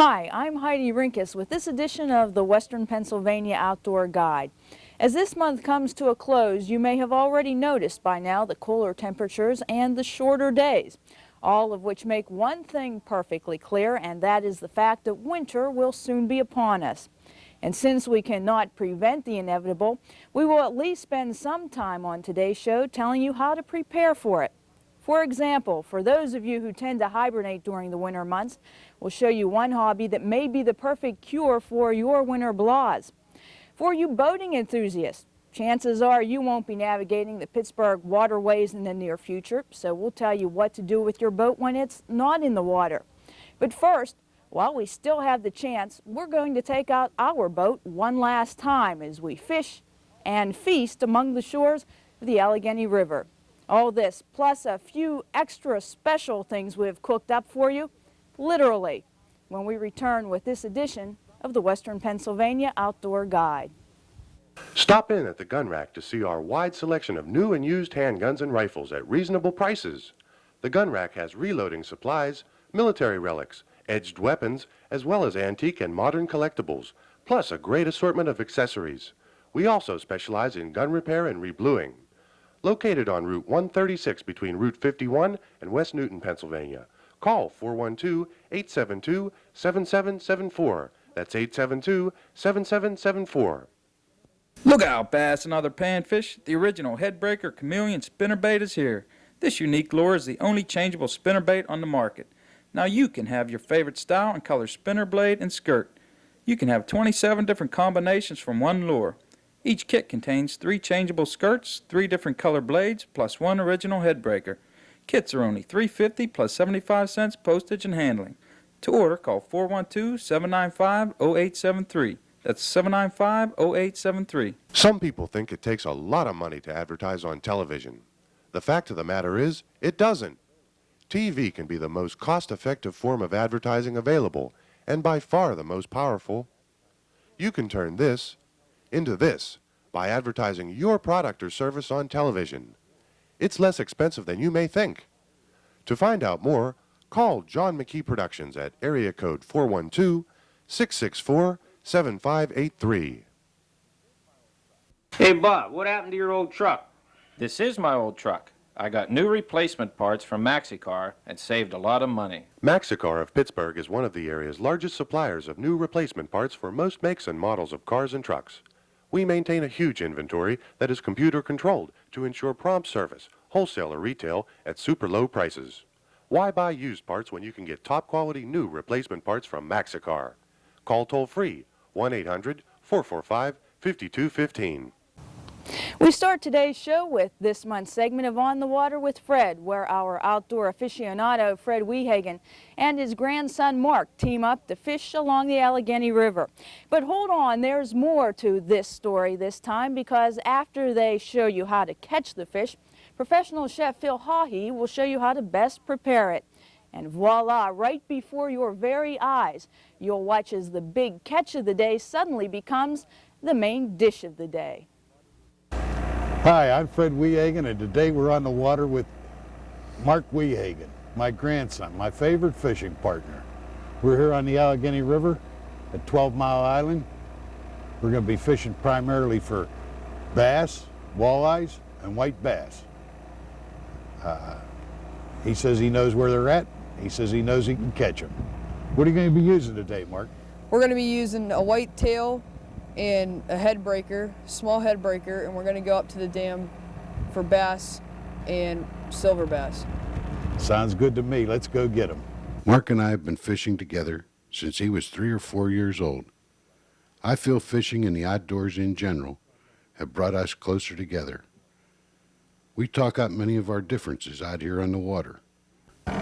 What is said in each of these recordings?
Hi, I'm Heidi Rinkus with this edition of the Western Pennsylvania Outdoor Guide. As this month comes to a close, you may have already noticed by now the cooler temperatures and the shorter days, all of which make one thing perfectly clear, and that is the fact that winter will soon be upon us. And since we cannot prevent the inevitable, we will at least spend some time on today's show telling you how to prepare for it. For example, for those of you who tend to hibernate during the winter months, we'll show you one hobby that may be the perfect cure for your winter blahs. For you boating enthusiasts, chances are you won't be navigating the Pittsburgh waterways in the near future, so we'll tell you what to do with your boat when it's not in the water. But first, while we still have the chance, we're going to take out our boat one last time as we fish and feast among the shores of the Allegheny River. All this, plus a few extra special things we've cooked up for you, literally, when we return with this edition of the Western Pennsylvania Outdoor Guide. Stop in at the gun rack to see our wide selection of new and used handguns and rifles at reasonable prices. The gun rack has reloading supplies, military relics, edged weapons, as well as antique and modern collectibles, plus a great assortment of accessories. We also specialize in gun repair and rebluing. Located on Route 136 between Route 51 and West Newton, Pennsylvania. Call 412-872-7774. That's 872-7774. Look out, bass and other panfish. The original headbreaker chameleon spinnerbait is here. This unique lure is the only changeable spinnerbait on the market. Now you can have your favorite style and color spinner blade and skirt. You can have 27 different combinations from one lure. Each kit contains 3 changeable skirts, 3 different color blades, plus 1 original headbreaker. Kits are only $3.50 plus 75 cents postage and handling. To order, call 412-795-0873. That's 795-0873. Some people think it takes a lot of money to advertise on television. The fact of the matter is, it doesn't. TV can be the most cost-effective form of advertising available, and by far the most powerful. You can turn this into this by advertising your product or service on television. It's less expensive than you may think. To find out more, call John McKee Productions at area code 412-664-7583. Hey, Bob, what happened to your old truck? This is my old truck. I got new replacement parts from MaxiCar and saved a lot of money. MaxiCar of Pittsburgh is one of the area's largest suppliers of new replacement parts for most makes and models of cars and trucks. We maintain a huge inventory that is computer controlled to ensure prompt service, wholesale or retail, at super low prices. Why buy used parts when you can get top quality new replacement parts from MaxiCar? Call toll free 1-800-445-5215. We start today's show with this month's segment of On the Water with Fred, where our outdoor aficionado Fred Wehagen and his grandson Mark team up to fish along the Allegheny River. But hold on, there's more to this story this time, because after they show you how to catch the fish, professional chef Phil Hawhey will show you how to best prepare it. And voila, right before your very eyes, you'll watch as the big catch of the day suddenly becomes the main dish of the day. Hi, I'm Fred Wehagen, and today we're on the water with Mark Wehagen, my grandson, my favorite fishing partner. We're here on the Allegheny River at 12 Mile Island. We're going to be fishing primarily for bass, walleyes, and white bass. He says he knows where they're at. He says he knows he can catch them. What are you going to be using today, Mark? We're going to be using a white tail and a head breaker, small head breaker, and we're going to go up to the dam for bass and silver bass. Sounds good to me. Let's go get them. Mark and I have been fishing together since he was 3 or 4 years old. I feel fishing and the outdoors in general have brought us closer together. We talk out many of our differences out here on the water.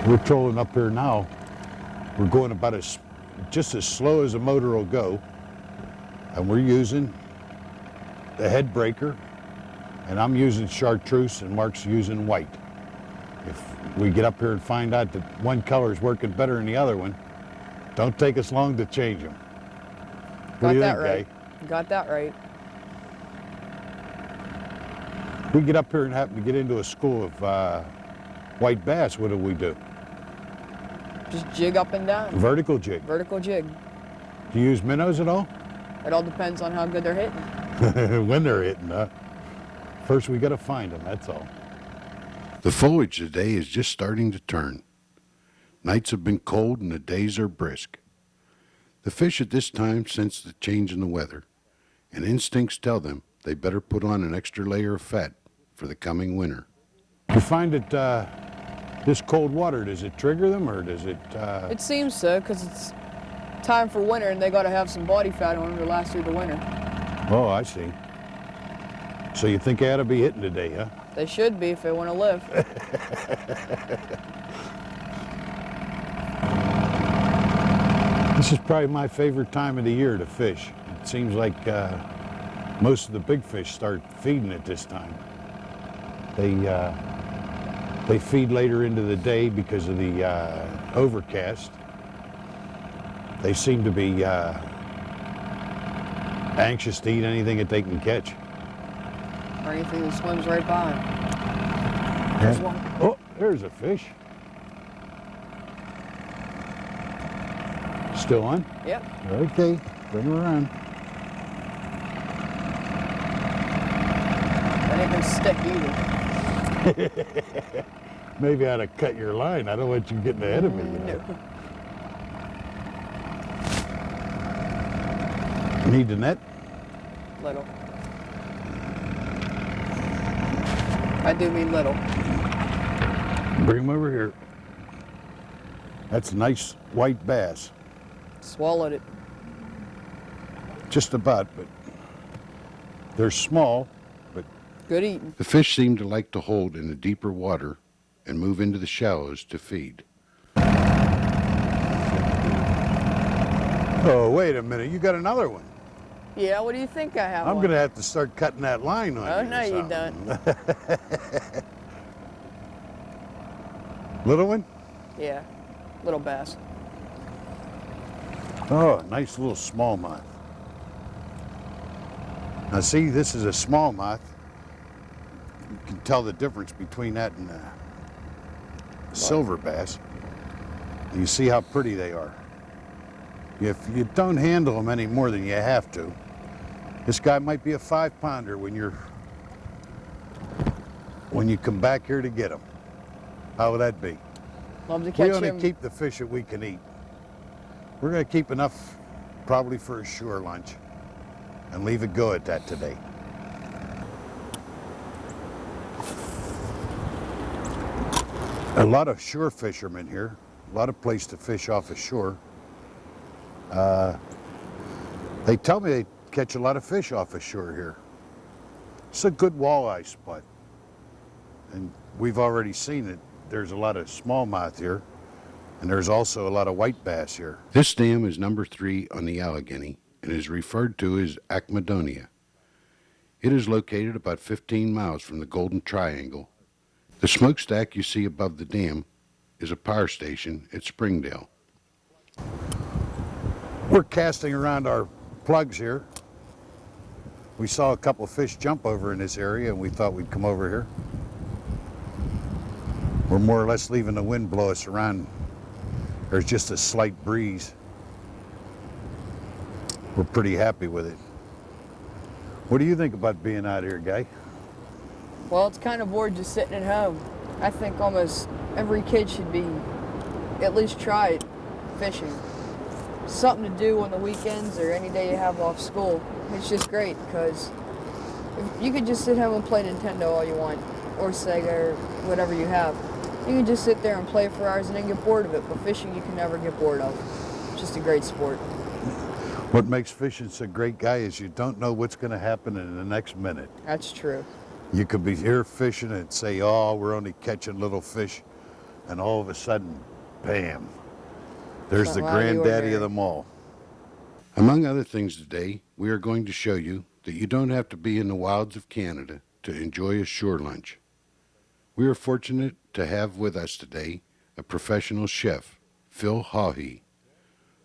We're trolling up here now. We're going about just as slow as a motor will go. And we're using the head breaker, and I'm using chartreuse and Mark's using white. If we get up here and find out that one color is working better than the other one, don't take us long to change them. What do you think, Gay? Got that right. If we get up here and happen to get into a school of white bass, what do we do? Just jig up and down. Vertical jig. Vertical jig. Do you use minnows at all? It all depends on how good they're hitting. When they're hitting, huh? First we gotta find them, that's all. The foliage today is just starting to turn. Nights have been cold and the days are brisk. The fish at this time sense the change in the weather, and instincts tell them they better put on an extra layer of fat for the coming winter. You find that this cold water, does it trigger them or does it... It seems so, because it's time for winter and they got to have some body fat on them to last through the winter. Oh, I see. So you think they ought to be hitting today, huh? They should be if they want to live. This is probably my favorite time of the year to fish. It seems like most of the big fish start feeding at this time. They feed later into the day because of the overcast. They seem to be anxious to eat anything that they can catch. Or anything that swims right by them. There's one. Oh, there's a fish. Still on? Yep. Okay, bring her around. That ain't gonna stick either. Maybe I ought to cut your line. I don't want you getting ahead of me. You know? Need the net? Little. I do mean little. Bring him over here. That's a nice white bass. Swallowed it. Just about, but they're small, but Good eating. The fish seem to like to hold in the deeper water and move into the shallows to feed. oh, wait a minute. You got another one. Yeah, what do you think I have? I'm one? going to have to start cutting that line on Oh, you. no, or you something. Little one? Yeah, little bass. Oh, nice little smallmouth. Now see, this is a smallmouth. You can tell the difference between that and a silver bass. You see how pretty they are. If you don't handle them any more than you have to, this guy might be a 5-pounder when you come back here to get him. How would that be? Love to We catch only him. keep the fish that we can eat. We're going to keep enough probably for a shore lunch and leave it go at that today. A lot of shore fishermen here, a lot of place to fish off the shore. They tell me they catch a lot of fish off the shore here. It's a good walleye spot. And we've already seen it. There's a lot of smallmouth here, and there's also a lot of white bass here. This dam is number 3 on the Allegheny and is referred to as Acmadonia. It is located about 15 miles from the Golden Triangle. The smokestack you see above the dam is a power station at Springdale. We're casting around our plugs here. We saw a couple of fish jump over in this area and we thought we'd come over here. We're more or less leaving the wind blow us around. There's just a slight breeze. We're pretty happy with it. What do you think about being out here, Guy? Well, it's kind of bored just sitting at home. I think almost every kid should be at least try it, fishing. Something to do on the weekends or any day you have off school. It's just great because you could just sit home and play Nintendo all you want, or Sega or whatever you have. You can just sit there and play for hours and then get bored of it, but fishing you can never get bored of. It's just a great sport. What makes fishing so great, Guy, is you don't know what's going to happen in the next minute. That's true. You could be here fishing and say, oh, we're only catching little fish, and all of a sudden, bam, there's the Something out of the granddaddy ordinary. of them all. Among other things today, we are going to show you that you don't have to be in the wilds of Canada to enjoy a shore lunch. We are fortunate to have with us today a professional chef, Phil Hawhey,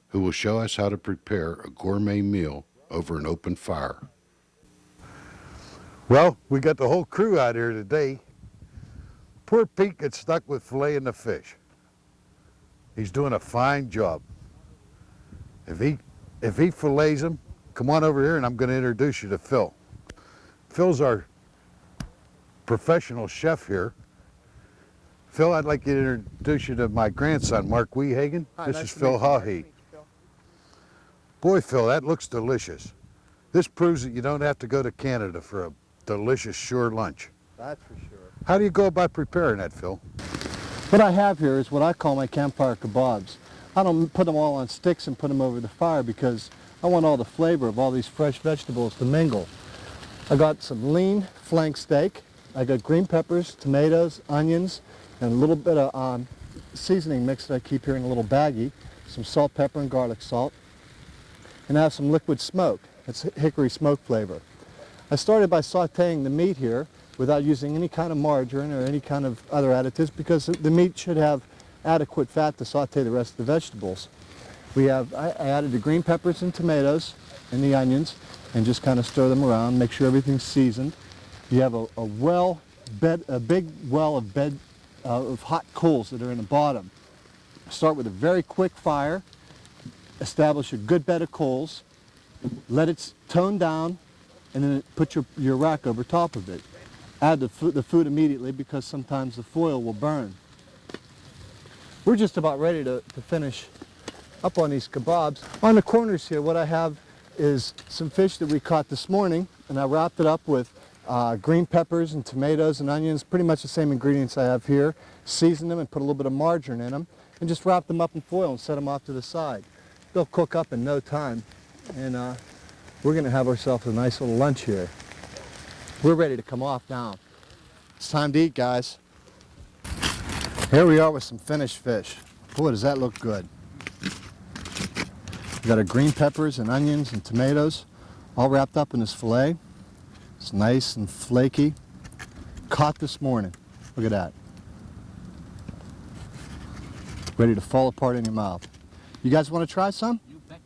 who will show us how to prepare a gourmet meal over an open fire. Well, we got the whole crew out here today. Poor Pete gets stuck with filleting the fish. He's doing a fine job. If he fillets them, come on over here and I'm going to introduce you to Phil. Phil's our professional chef here. Phil, I'd like to introduce you to my grandson, Mark Wehagen. This is Phil Hawhey. Boy, Phil, that looks delicious. This proves that you don't have to go to Canada for a delicious, sure lunch. That's for sure. How do you go about preparing that, Phil? What I have here is what I call my campfire kebabs. I don't put them all on sticks and put them over the fire because I want all the flavor of all these fresh vegetables to mingle. I got some lean flank steak. I got green peppers, tomatoes, onions, and a little bit of seasoning mix that I keep here in a little baggie. Some salt, pepper, and garlic salt. And I have some liquid smoke. It's hickory smoke flavor. I started by sauteing the meat here without using any kind of margarine or any kind of other additives because the meat should have adequate fat to saute the rest of the vegetables. I added the green peppers and tomatoes and the onions and just kind of stir them around, make sure everything's seasoned. You have a big well of hot coals that are in the bottom. Start with a very quick fire, establish a good bed of coals, let it tone down, and then put your rack over top of it. Add the food immediately because sometimes the foil will burn. We're just about ready to finish up on these kebabs. On the corners here, what I have is some fish that we caught this morning, and I wrapped it up with green peppers and tomatoes and onions, pretty much the same ingredients I have here. Seasoned them and put a little bit of margarine in them, and just wrap them up in foil and set them off to the side. They'll cook up in no time, and we're going to have ourselves a nice little lunch here. We're ready to come off now. It's time to eat, guys. Here we are with some finished fish. Boy, does that look good. We got our green peppers and onions and tomatoes all wrapped up in this fillet. It's nice and flaky. Caught this morning. Look at that. Ready to fall apart in your mouth. You guys want to try some? You betcha.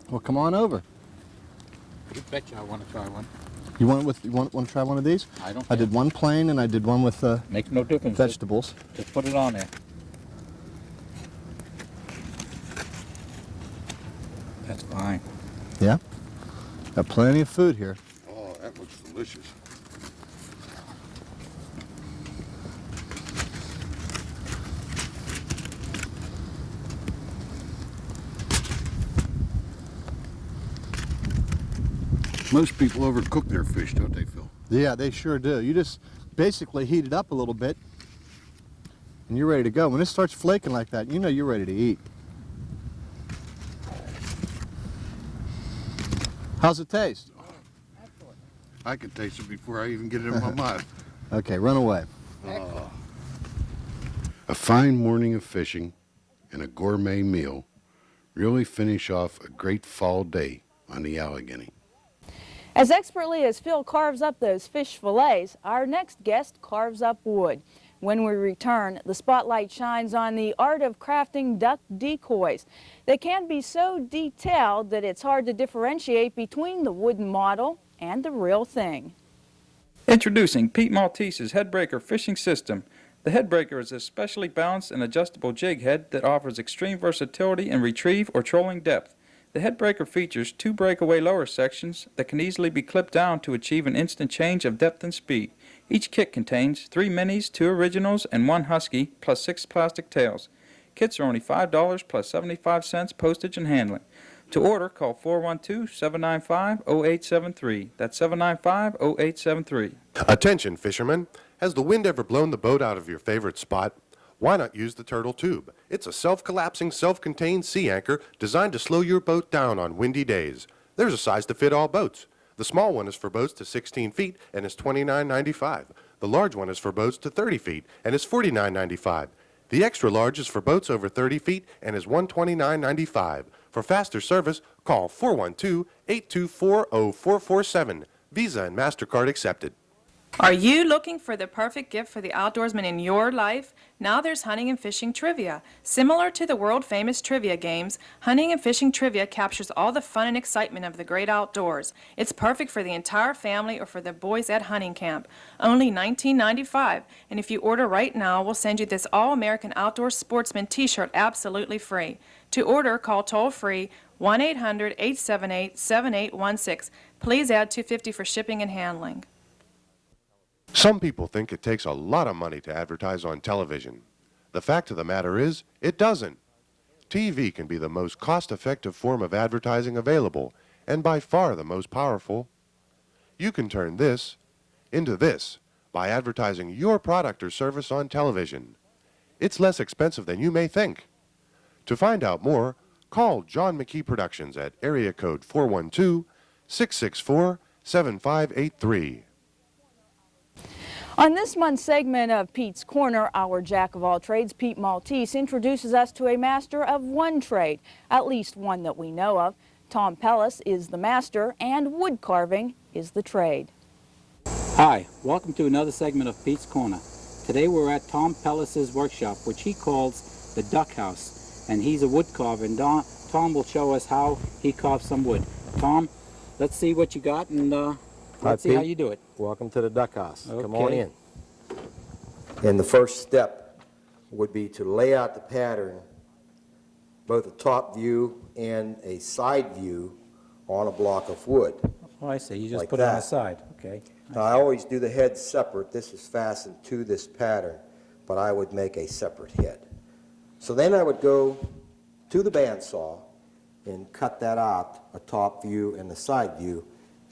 Well, come on over. You betcha I want to try one. You want to try one of these? I did one plain and I did one with Makes no difference. vegetables. Just put it on there. That's fine. Yeah? Got plenty of food here. Oh, that looks delicious. Most people overcook their fish, don't they, Phil? Yeah, they sure do. You just basically heat it up a little bit and you're ready to go. When it starts flaking like that, you know you're ready to eat. How's it taste? I can taste it before I even get it in my mouth. Okay, run away. A fine morning of fishing and a gourmet meal really finish off a great fall day on the Allegheny. As expertly as Phil carves up those fish fillets, our next guest carves up wood. When we return, the spotlight shines on the art of crafting duck decoys. They can be so detailed that it's hard to differentiate between the wooden model and the real thing. Introducing Pete Maltese's Headbreaker fishing system. The Headbreaker is a specially balanced and adjustable jig head that offers extreme versatility in retrieve or trolling depth. The Headbreaker features 2 breakaway lower sections that can easily be clipped down to achieve an instant change of depth and speed. Each kit contains 3 minis, 2 originals, and 1 husky, plus 6 plastic tails. Kits are only $5 plus 75 cents postage and handling. To order, call 412-795-0873. That's 795-0873. Attention, fishermen. Has the wind ever blown the boat out of your favorite spot? Why not use the turtle tube? It's a self-collapsing, self-contained sea anchor designed to slow your boat down on windy days. There's a size to fit all boats. The small one is for boats to 16 feet and is $29.95. The large one is for boats to 30 feet and is $49.95. The extra large is for boats over 30 feet and is $129.95. For faster service, call 412-824-0447. Visa and MasterCard accepted. Are you looking for the perfect gift for the outdoorsman in your life? Now there's hunting and fishing trivia. Similar to the world-famous trivia games, hunting and fishing trivia captures all the fun and excitement of the great outdoors. It's perfect for the entire family or for the boys at hunting camp. Only $19.95, and if you order right now, we'll send you this All-American Outdoor Sportsman t-shirt absolutely free. To order, call toll-free 1-800-878-7816. Please add $2.50 for shipping and handling. Some people think it takes a lot of money to advertise on television. The fact of the matter is, it doesn't. TV can be the most cost-effective form of advertising available, and by far the most powerful. You can turn this into this by advertising your product or service on television. It's less expensive than you may think. To find out more, call John McKee Productions at area code 412-664-7583. On this month's segment of Pete's Corner, our jack of all trades, Pete Maltese, introduces us to a master of one trade, at least one that we know of. Tom Pellis is the master and wood carving is the trade. Hi, welcome to another segment of Pete's Corner. Today we're at Tom Pellis's workshop, which he calls the Duck House, and he's a wood carver, and Tom will show us how he carves some wood. Tom, let's see what you got, and let's see how you do it. Welcome to the Duck House. Okay. Come on in. And the first step would be to lay out the pattern, both a top view and a side view on a block of wood. Oh, I see. You just like put it on that. the side. Okay. Now, I always do the head separate. This is fastened to this pattern, but I would make a separate head. So then I would go to the bandsaw and cut that out, a top view and the side view,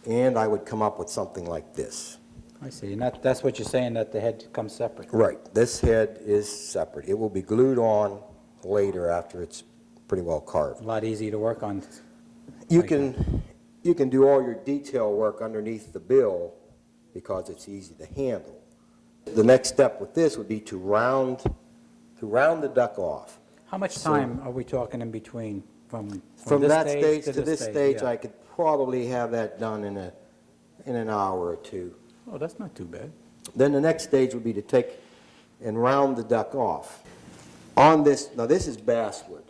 and I would come up with something like this. I see. And that's what you're saying, that the head comes separate. Right. This head is separate. It will be glued on later after it's pretty well carved. A lot easier to work on. You can do all your detail work underneath the bill because it's easy to handle. The next step with this would be to round the duck off. How much time are we talking in between from From this that stage to this stage, yeah. I could probably have that done in an hour or two. Oh, that's not too bad. Then the next stage would be to take and round the duck off. On this, now this is basswood.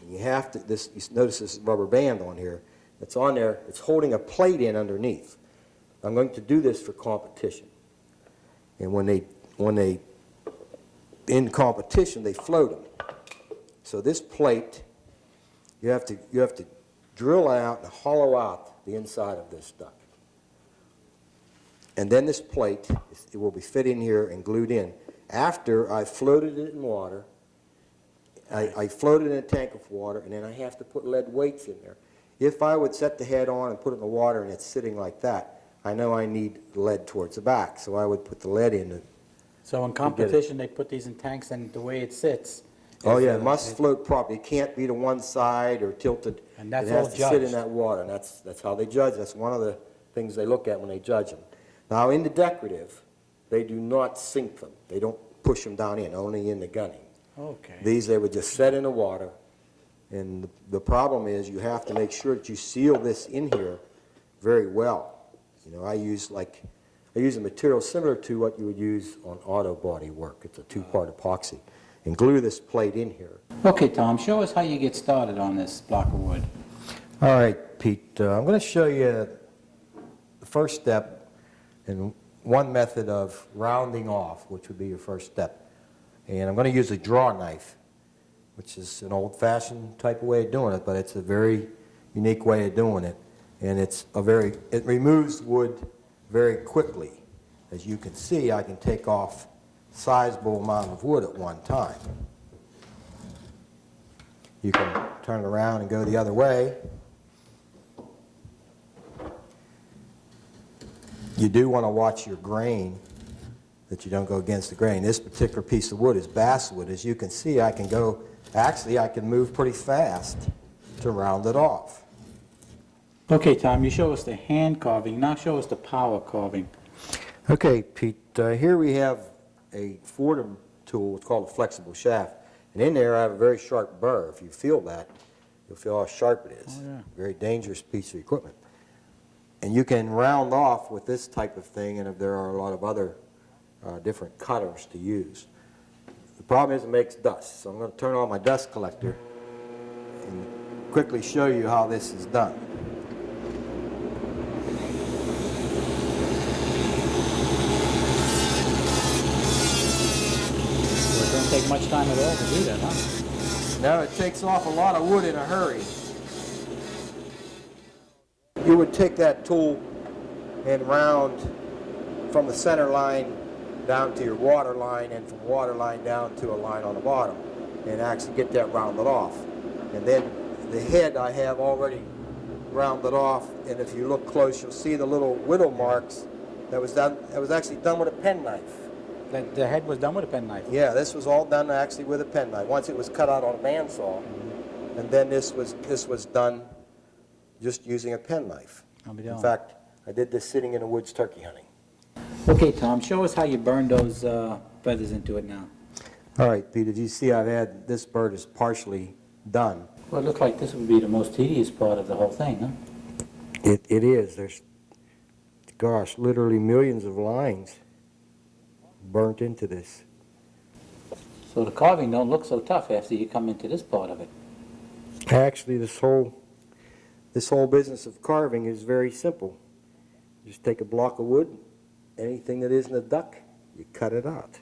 You have to, you notice this rubber band on here. It's on there, it's holding a plate in underneath. I'm going to do this for competition. And when they in competition, they float them. So this plate, you have to drill out and hollow out the inside of this duck. And then this plate, it will be fit in here and glued in. After I floated it in water, I floated in a tank of water, and then I have to put lead weights in there. If I would set the head on and put it in the water and it's sitting like that, I know I need lead towards the back, so I would put the lead in it. So in competition, they put these in tanks, and the way it sits. Oh yeah, it must float properly. It can't be to one side or tilted. And that's it has all to sit in judged. that water, and that's how they judge. That's one of the things they look at when they judge them. Now in the decorative, they do not sink them. They don't push them down in, only in the gunning. Okay. These they would just set in the water, and the problem is you have to make sure that you seal this in here very well. You know, I use a material similar to what you would use on auto body work. It's a two-part epoxy, and glue this plate in here. Okay, Tom, show us how you get started on this block of wood. All right, Pete, I'm going to show you the first step and one method of rounding off, which would be your first step. And I'm going to use a draw knife, which is an old-fashioned type of way of doing it, but it's a very unique way of doing it. And it removes wood very quickly. As you can see, I can take off a sizable amount of wood at one time. You can turn it around and go the other way. You do want to watch your grain, that you don't go against the grain. This particular piece of wood is basswood. As you can see, I can move pretty fast to round it off. Okay, Tom, you show us the hand carving. Now show us the power carving. Okay, Pete, here we have a Fordham tool. It's called a flexible shaft. And in there I have a very sharp burr. If you feel that, you'll feel how sharp it is. Oh, yeah. Very dangerous piece of equipment. And you can round off with this type of thing, and if there are a lot of other different cutters to use. The problem is it makes dust, so I'm going to turn on my dust collector and quickly show you how this is done. Well, it don't take much time at all to do that, huh? Now it takes off a lot of wood in a hurry. You would take that tool and round from the center line down to your water line, and from water line down to a line on the bottom, and actually get that rounded off. And then the head I have already rounded off, and if you look close you'll see the little whittle marks. That was actually done with a penknife. The head was done with a penknife? Yeah, this was all done actually with a penknife. Once it was cut out on a bandsaw, and then this was done just using a penknife. In fact, I did this sitting in the woods turkey hunting. Okay, Tom, show us how you burned those feathers into it now. All right, Pete, as you see, I've had this bird is partially done. Well, it looks like this would be the most tedious part of the whole thing, huh? It is. There's, gosh, literally millions of lines burnt into this. So the carving don't look so tough after you come into this part of it. Actually, this whole business of carving is very simple. Just take a block of wood, anything that isn't a duck, you cut it out.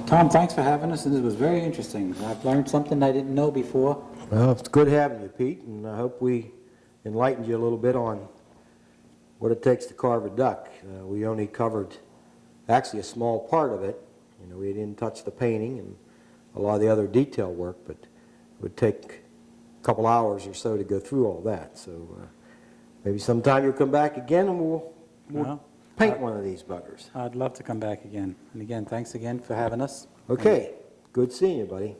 Tom, thanks for having us, and this was very interesting. I've learned something I didn't know before. Well, it's good having you, Pete, and I hope we enlightened you a little bit on what it takes to carve a duck. We only covered actually a small part of it. You know, we didn't touch the painting and a lot of the other detail work, but it would take a couple hours or so to go through all that. So maybe sometime you'll come back again and we'll paint one of these buggers. I'd love to come back again. And again, thanks again for having us. Okay, good seeing you, buddy.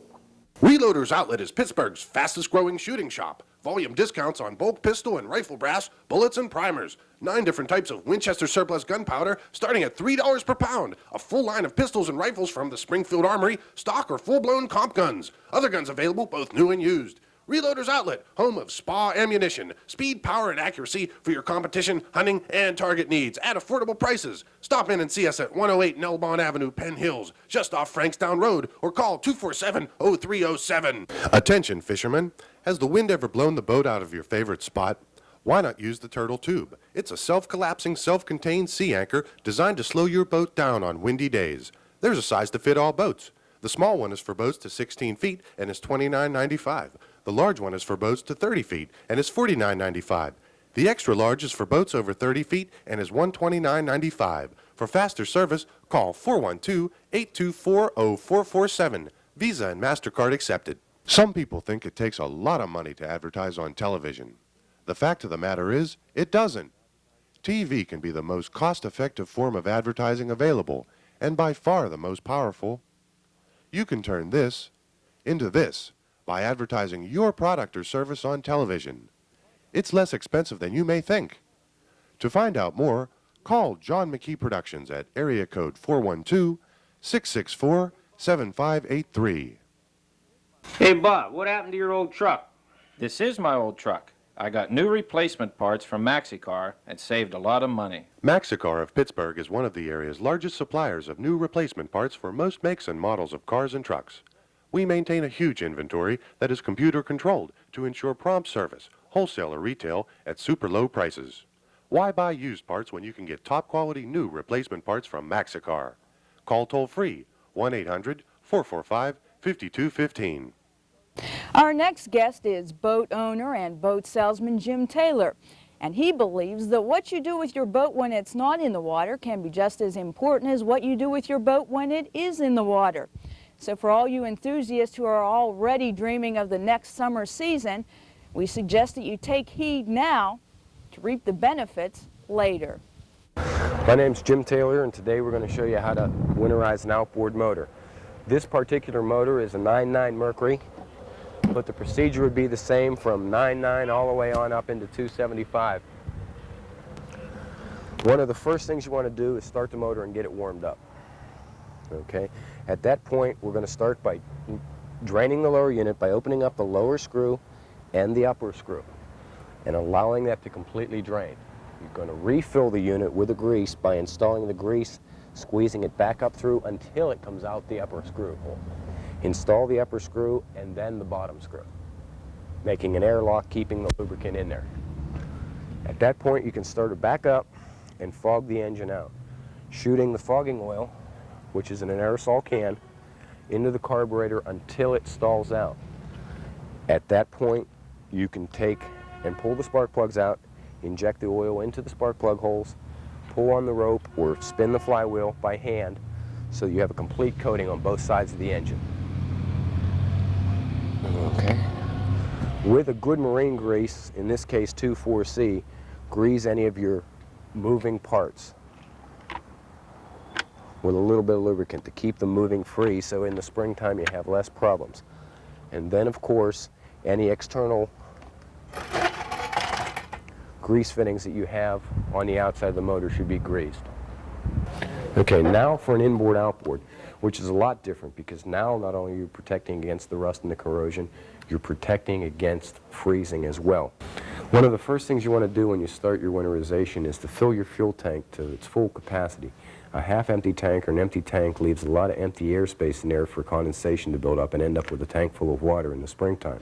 Reloaders Outlet is Pittsburgh's fastest growing shooting shop. Volume discounts on bulk pistol and rifle brass, bullets and primers. 9 different types of Winchester surplus gunpowder starting at $3 per pound. A full line of pistols and rifles from the Springfield Armory, stock or full-blown comp guns. Other guns available, both new and used. Reloaders Outlet, home of Spa ammunition. Speed, power, and accuracy for your competition, hunting, and target needs at affordable prices. Stop in and see us at 108 Nelbon Avenue, Penn Hills, just off Frankstown Road, or call 247-0307. Attention, fishermen. Has the wind ever blown the boat out of your favorite spot? Why not use the turtle tube? It's a self-collapsing, self-contained sea anchor designed to slow your boat down on windy days. There's a size to fit all boats. The small one is for boats to 16 feet and is $29.95. The large one is for boats to 30 feet and is $49.95. The extra large is for boats over 30 feet and is $129.95. For faster service, call 412-824-0447. Visa and MasterCard accepted. Some people think it takes a lot of money to advertise on television. The fact of the matter is, it doesn't. TV can be the most cost-effective form of advertising available, and by far the most powerful. You can turn this into this by advertising your product or service on television. It's less expensive than you may think. To find out more, call John McKee Productions at area code 412-664-7583. Hey, Bob, what happened to your old truck? This is my old truck. I got new replacement parts from MaxiCar and saved a lot of money. Maxicar of Pittsburgh is one of the area's largest suppliers of new replacement parts for most makes and models of cars and trucks. We maintain a huge inventory that is computer controlled to ensure prompt service, wholesale or retail, at super low prices. Why buy used parts when you can get top quality new replacement parts from Maxicar? Call toll free 1-800-445-5215. Our next guest is boat owner and boat salesman Jim Taylor, and he believes that what you do with your boat when it's not in the water can be just as important as what you do with your boat when it is in the water. So for all you enthusiasts who are already dreaming of the next summer season, we suggest that you take heed now to reap the benefits later. My name's Jim Taylor, and today we're going to show you how to winterize an outboard motor. This particular motor is a 9.9 Mercury, but the procedure would be the same from 9.9 all the way on up into 275. One of the first things you want to do is start the motor and get it warmed up. Okay? At that point, we're going to start by draining the lower unit by opening up the lower screw and the upper screw and allowing that to completely drain. You're going to refill the unit with the grease by installing the grease, squeezing it back up through until it comes out the upper screw hole. Install the upper screw and then the bottom screw, making an airlock, keeping the lubricant in there. At that point, you can start it back up and fog the engine out, shooting the fogging oil, which is in an aerosol can, into the carburetor until it stalls out. At that point, you can take and pull the spark plugs out, inject the oil into the spark plug holes, pull on the rope or spin the flywheel by hand so you have a complete coating on both sides of the engine. Okay. With a good marine grease, in this case 2,4-C, grease any of your moving parts with a little bit of lubricant to keep them moving free, so in the springtime you have less problems. And then, of course, any external grease fittings that you have on the outside of the motor should be greased. Okay, now for an inboard-outboard, which is a lot different because now not only are you protecting against the rust and the corrosion, you're protecting against freezing as well. One of the first things you want to do when you start your winterization is to fill your fuel tank to its full capacity. A half-empty tank or an empty tank leaves a lot of empty airspace in there for condensation to build up and end up with a tank full of water in the springtime.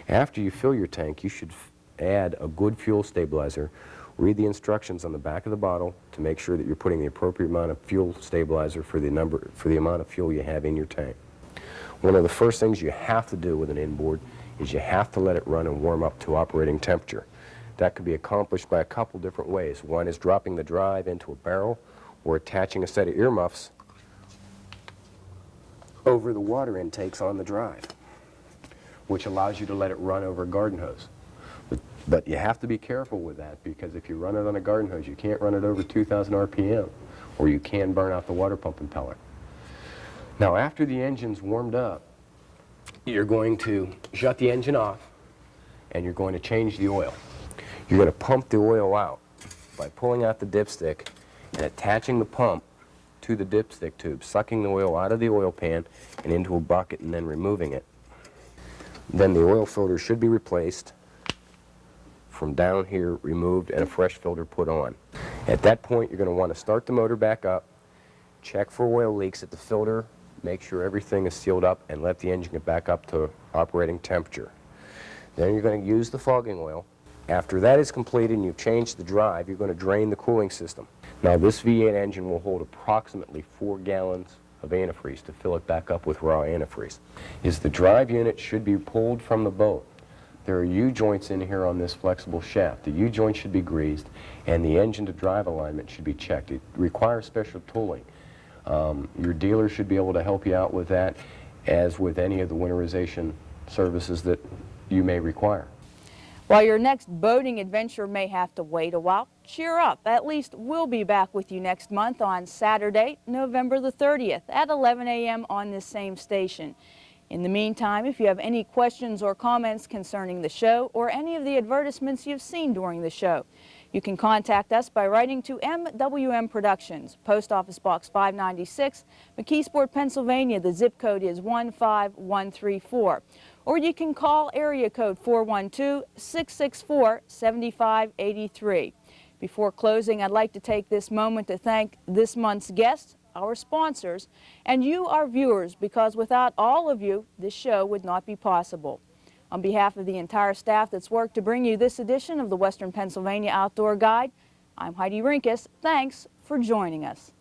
After you fill your tank, you should add a good fuel stabilizer. Read the instructions on the back of the bottle to make sure that you're putting the appropriate amount of fuel stabilizer for the amount of fuel you have in your tank. One of the first things you have to do with an inboard is you have to let it run and warm up to operating temperature. That could be accomplished by a couple different ways. One is dropping the drive into a barrel or attaching a set of earmuffs over the water intakes on the drive, which allows you to let it run over a garden hose. But you have to be careful with that, because if you run it on a garden hose, you can't run it over 2,000 RPM, or you can burn out the water pump impeller. Now, after the engine's warmed up, you're going to shut the engine off, and you're going to change the oil. You're going to pump the oil out by pulling out the dipstick and attaching the pump to the dipstick tube, sucking the oil out of the oil pan and into a bucket and then removing it. Then the oil filter should be replaced, from down here removed, and a fresh filter put on. At that point, you're going to want to start the motor back up, check for oil leaks at the filter, make sure everything is sealed up, and let the engine get back up to operating temperature. Then you're going to use the fogging oil. After that is completed and you've changed the drive, you're going to drain the cooling system. Now, this V8 engine will hold approximately 4 gallons of antifreeze to fill it back up with raw antifreeze. The drive unit should be pulled from the boat. There are U-joints in here on this flexible shaft. The U-joint should be greased, and the engine to drive alignment should be checked. It requires special tooling. Your dealer should be able to help you out with that, as with any of the winterization services that you may require. While your next boating adventure may have to wait a while, cheer up. At least we'll be back with you next month on Saturday, November the 30th at 11 a.m. on this same station. In the meantime, if you have any questions or comments concerning the show or any of the advertisements you've seen during the show, you can contact us by writing to MWM Productions, Post Office Box 596, McKeesport, Pennsylvania. The zip code is 15134. Or you can call area code 412-664-7583. Before closing, I'd like to take this moment to thank this month's guests, our sponsors, and you, our viewers, because without all of you, this show would not be possible. On behalf of the entire staff that's worked to bring you this edition of the Western Pennsylvania Outdoor Guide, I'm Heidi Rinkus. Thanks for joining us.